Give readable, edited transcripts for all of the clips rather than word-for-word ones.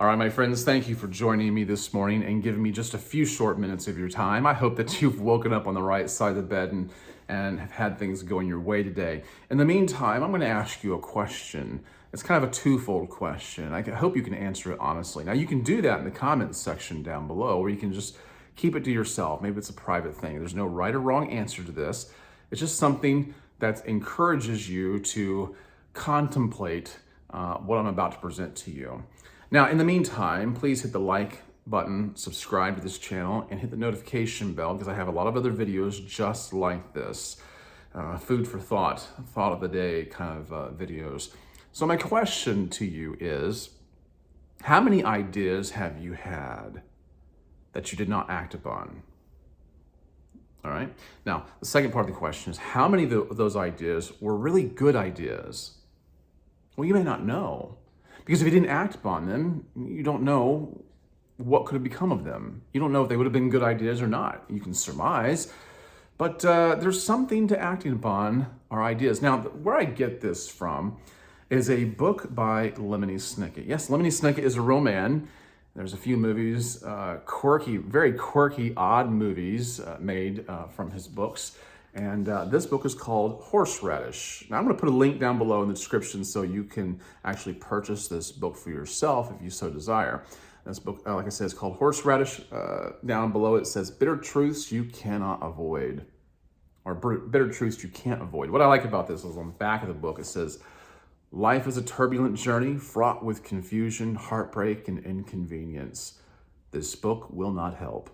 All right, my friends, thank you for joining me this morning and giving me just a few short minutes of your time. I hope that you've woken up on the right side of the bed and have had things going your way today. In the meantime, I'm going to ask you a question. It's kind of a twofold question. I hope you can answer it honestly. Now, you can do that in the comments section down below, or you can just keep it to yourself. Maybe it's a private thing. There's no right or wrong answer to this. It's just something that encourages you to contemplate what I'm about to present to you. Now, in the meantime, please hit the like button, subscribe to this channel, and hit the notification bell because I have a lot of other videos just like this. Food for thought of the day kind of videos. So my question to you is, how many ideas have you had that you did not act upon? All right. Now, the second part of the question is, how many of those ideas were really good ideas? Well, you may not know. Because if you didn't act upon them, you don't know what could have become of them. You don't know if they would have been good ideas or not. You can surmise, but there's something to acting upon our ideas. Now, where I get this from is a book by Lemony Snicket. Yes, Lemony Snicket is a real man. There's a few movies, very quirky, odd movies made from his books. And this book is called Horseradish. Now, I'm going to put a link down below in the description so you can actually purchase this book for yourself if you so desire. This book, like I said, is called Horseradish. Down below it says, Bitter Truths You Cannot Avoid, or Bitter Truths You Can't Avoid. What I like about this is on the back of the book, it says, life is a turbulent journey fraught with confusion, heartbreak, and inconvenience. This book will not help.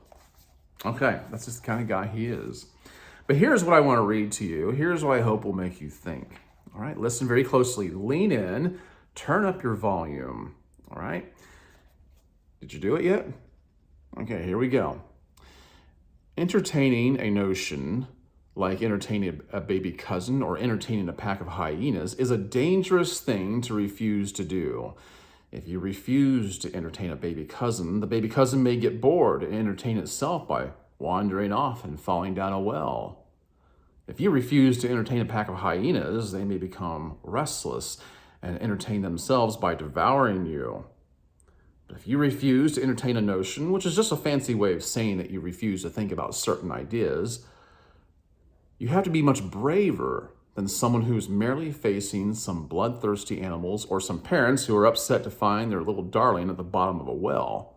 Okay, that's just the kind of guy he is. But here's what I want to read to you. Here's what I hope will make you think. All right, listen very closely. Lean in, turn up your volume. All right. Did you do it yet? Okay, here we go. Entertaining a notion like entertaining a baby cousin or entertaining a pack of hyenas is a dangerous thing to refuse to do. If you refuse to entertain a baby cousin, the baby cousin may get bored and entertain itself by wandering off and falling down a well. If you refuse to entertain a pack of hyenas, they may become restless and entertain themselves by devouring you. But if you refuse to entertain a notion, which is just a fancy way of saying that you refuse to think about certain ideas, you have to be much braver than someone who's merely facing some bloodthirsty animals or some parents who are upset to find their little darling at the bottom of a well.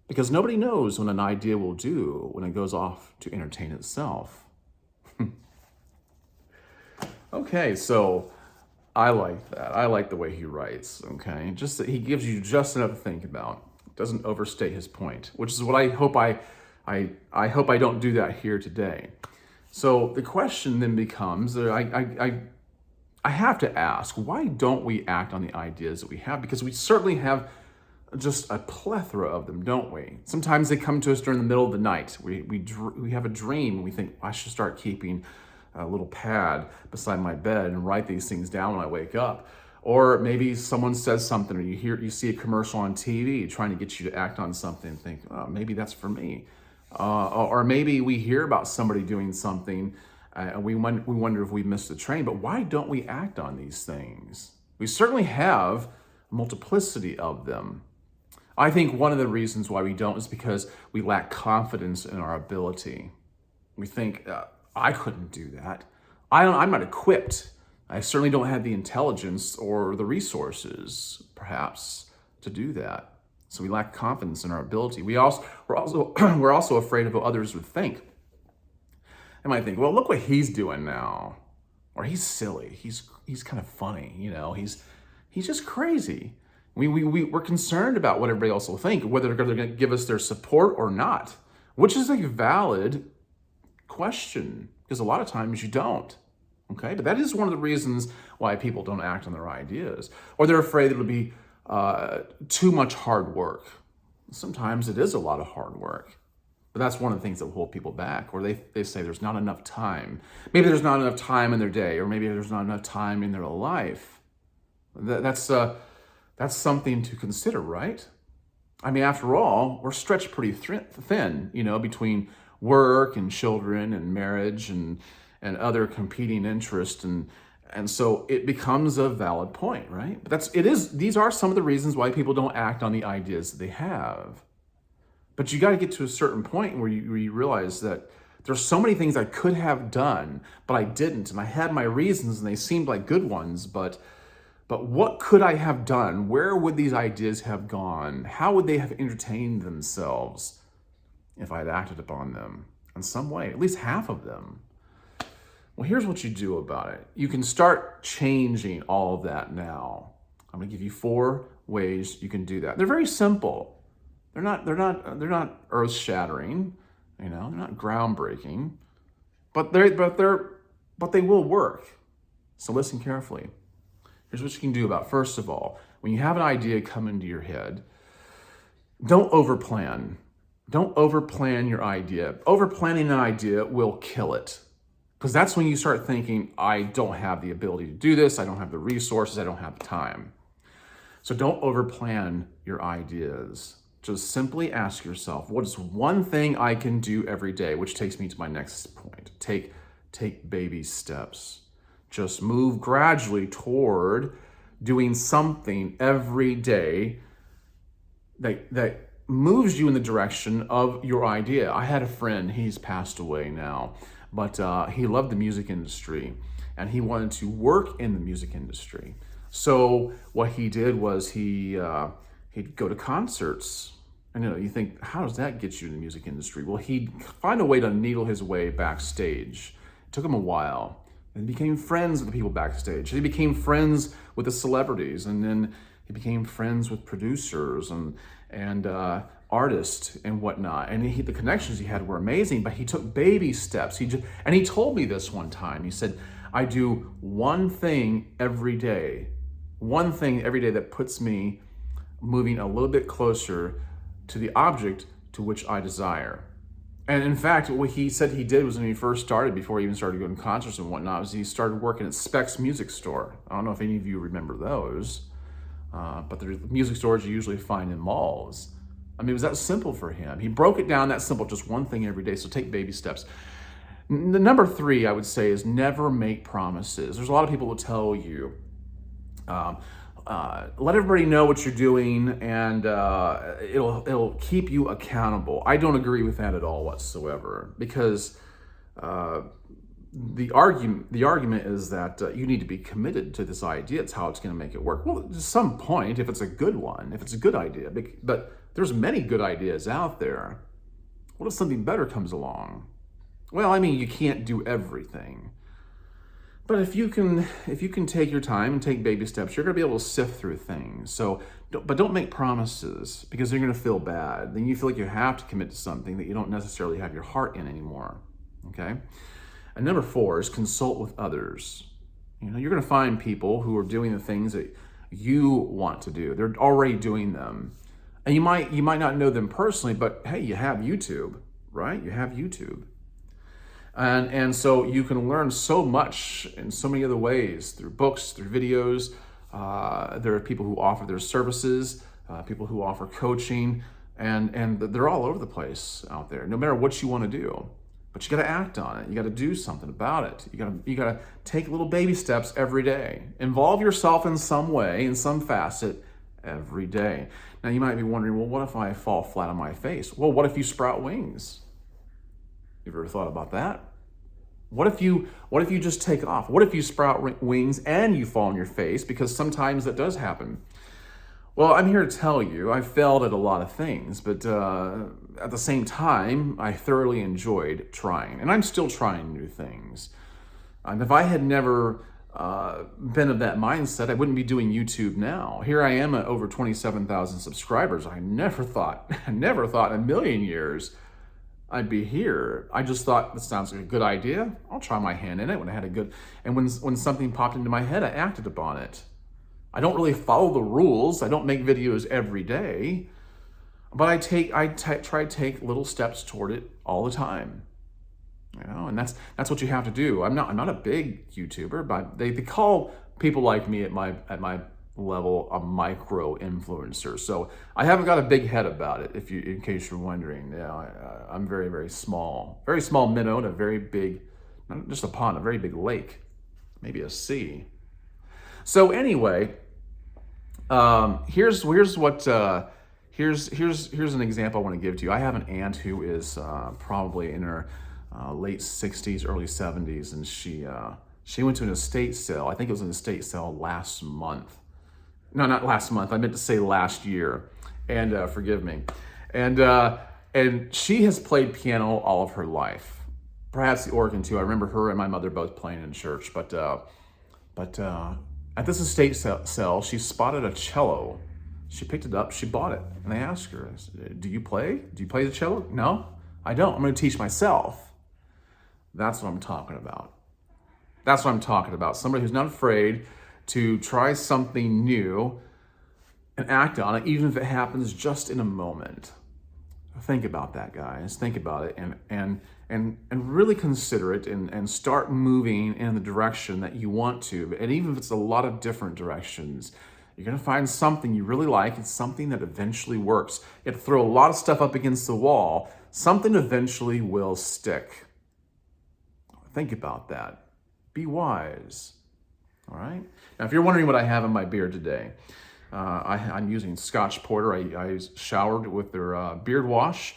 Because nobody knows what an idea will do when it goes off to entertain itself. Okay, so I like that. I like the way he writes, okay? Just that he gives you just enough to think about. Doesn't overstate his point, which is what I hope I hope I don't do that here today. So the question then becomes, I have to ask, why don't we act on the ideas that we have? Because we certainly have just a plethora of them, don't we? Sometimes they come to us during the middle of the night. We have a dream and we think, I should start keeping a little pad beside my bed and write these things down when I wake up. Or maybe someone says something, or you see a commercial on TV trying to get you to act on something and think, oh, maybe that's for me. Or maybe we hear about somebody doing something and we wonder if we missed the train. But why don't we act on these things? We certainly have a multiplicity of them. I think one of the reasons why we don't is because we lack confidence in our ability. We think, I couldn't do that. I'm not equipped. I certainly don't have the intelligence or the resources, perhaps, to do that. So we lack confidence in our ability. We're also afraid of what others would think. They might think, well, look what he's doing now. Or he's silly. He's kind of funny, you know. He's just crazy. We're concerned about what everybody else will think, whether they're going to give us their support or not, which is a valid question, because a lot of times you don't, okay? But that is one of the reasons why people don't act on their ideas, or they're afraid it'll be too much hard work. Sometimes it is a lot of hard work, but that's one of the things that will hold people back, or they say there's not enough time. Maybe there's not enough time in their day, or maybe there's not enough time in their life. That's something to consider, right? I mean, after all, we're stretched pretty thin, you know, between work and children and marriage and other competing interests and And so it becomes a valid point, right? But these are some of the reasons why people don't act on the ideas that they have. But you got to get to a certain point where you realize that there's so many things I could have done, but I didn't. And I had my reasons and they seemed like good ones, but what could I have done? Where would these ideas have gone? How would they have entertained themselves if I had acted upon them in some way, at least half of them? Well, here's what you do about it. You can start changing all of that now. I'm going to give you 4 ways you can do that. They're very simple. They're not earth-shattering, they're not groundbreaking, but they will work. So listen carefully. Here's what you can do about it. First of all, when you have an idea come into your head, don't overplan. Don't overplan your idea. Overplanning an idea will kill it. Because that's when you start thinking, I don't have the ability to do this, I don't have the resources, I don't have the time. So don't overplan your ideas. Just simply ask yourself, what is one thing I can do every day? Which takes me to my next point. Take baby steps. Just move gradually toward doing something every day that moves you in the direction of your idea. I had a friend, he's passed away now, but he loved the music industry and he wanted to work in the music industry. So what he did was he'd go to concerts. And you think, how does that get you in the music industry? Well, he'd find a way to needle his way backstage. It took him a while. And he became friends with the people backstage. He became friends with the celebrities, and then he became friends with producers and artists and whatnot. And the connections he had were amazing, but he took baby steps. And he told me this one time. He said, I do one thing every day that puts me moving a little bit closer to the object to which I desire. And in fact, what he said he did was when he first started, before he even started going to concerts and whatnot, was he started working at Specs Music Store. I don't know if any of you remember those, but they're music stores you usually find in malls. I mean, it was that simple for him. He broke it down that simple, just one thing every day. So take baby steps. The number 3, I would say, is never make promises. There's a lot of people who tell you, let everybody know what you're doing, and it'll keep you accountable. I don't agree with that at all whatsoever, because the argument is that you need to be committed to this idea. It's how it's going to make it work. Well, to some point, if it's a good one, if it's a good idea, but there's many good ideas out there. What if something better comes along? Well, I mean, you can't do everything. But if you can take your time and take baby steps, you're going to be able to sift through things. But don't make promises, because you're going to feel bad. Then you feel like you have to commit to something that you don't necessarily have your heart in anymore. Okay? And number 4 is consult with others. You're going to find people who are doing the things that you want to do. They're already doing them. And you might not know them personally, but hey, you have YouTube, right? You have YouTube. And so you can learn so much in so many other ways, through books, through videos. There are people who offer their services, people who offer coaching, and they're all over the place out there, no matter what you want to do. But you got to act on it. You got to do something about it. You got to take little baby steps every day. Involve yourself in some way, in some facet, every day. Now you might be wondering, well, what if I fall flat on my face? Well, what if you sprout wings? You've ever thought about that? What if you just take off? What if you sprout wings and you fall on your face? Because sometimes that does happen. Well, I'm here to tell you, I failed at a lot of things, but at the same time, I thoroughly enjoyed trying, and I'm still trying new things. If I had never been of that mindset, I wouldn't be doing YouTube now. Here I am at over 27,000 subscribers. I never thought in a million years I'd be here. I just thought, this sounds like a good idea. I'll try my hand in it. When something popped into my head, I acted upon it. I don't really follow the rules. I don't make videos every day, but I try to take little steps toward it all the time. And that's what you have to do. I'm not a big YouTuber, but they call people like me at my level a micro influencer. So I haven't got a big head about it, in case you're wondering. I'm very, very small minnow in a very big, not just a pond, a very big lake. maybe a C. So anyway, here's an example I want to give to you. I have an aunt who is probably in her late 60s, early 70s, and she went to an estate sale. I think it was an estate sale last month. No, not last month. I meant to say last year. And forgive me. And she has played piano all of her life. Perhaps the organ too. I remember her and my mother both playing in church. But at this estate sale, she spotted a cello. She picked it up. She bought it. And they asked her, "Do you play? Do you play the cello?" "No, I don't. I'm going to teach myself." That's what I'm talking about. That's what I'm talking about. Somebody who's not afraid to try something new and act on it, even if it happens just in a moment. Think about that, guys. Think about it and really consider it and start moving in the direction that you want to. And even if it's a lot of different directions, you're going to find something you really like. It's something that eventually works. You have to throw a lot of stuff up against the wall. Something eventually will stick. Think about that. Be wise. All right? Now, if you're wondering what I have in my beard today, I'm using Scotch Porter. I showered with their beard wash,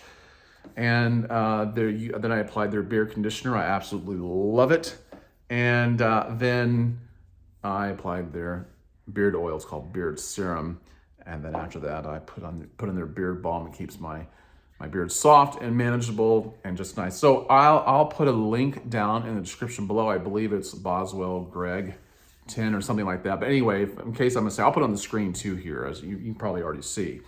and then I applied their beard conditioner. I absolutely love it. And then I applied their beard oil. It's called beard serum. And then after that, I put in their beard balm. It keeps my beard soft and manageable and just nice. So I'll put a link down in the description below. I believe it's Boswell Greg 10 or something like that. But anyway, in case I'm missing, I'll put it on the screen too here, as you can probably already see.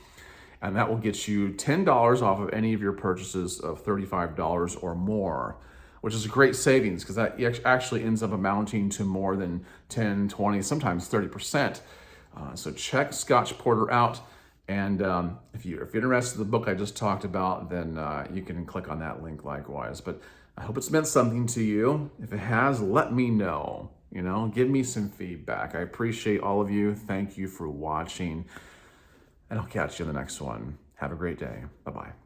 And that will get you $10 off of any of your purchases of $35 or more, which is a great savings because that actually ends up amounting to more than 10, 20, sometimes 30%. So check Scotch Porter out. And if you're interested in the book I just talked about, then you can click on that link likewise. But I hope it's meant something to you. If it has, let me know. Give me some feedback. I appreciate all of you. Thank you for watching. And I'll catch you in the next one. Have a great day. Bye-bye.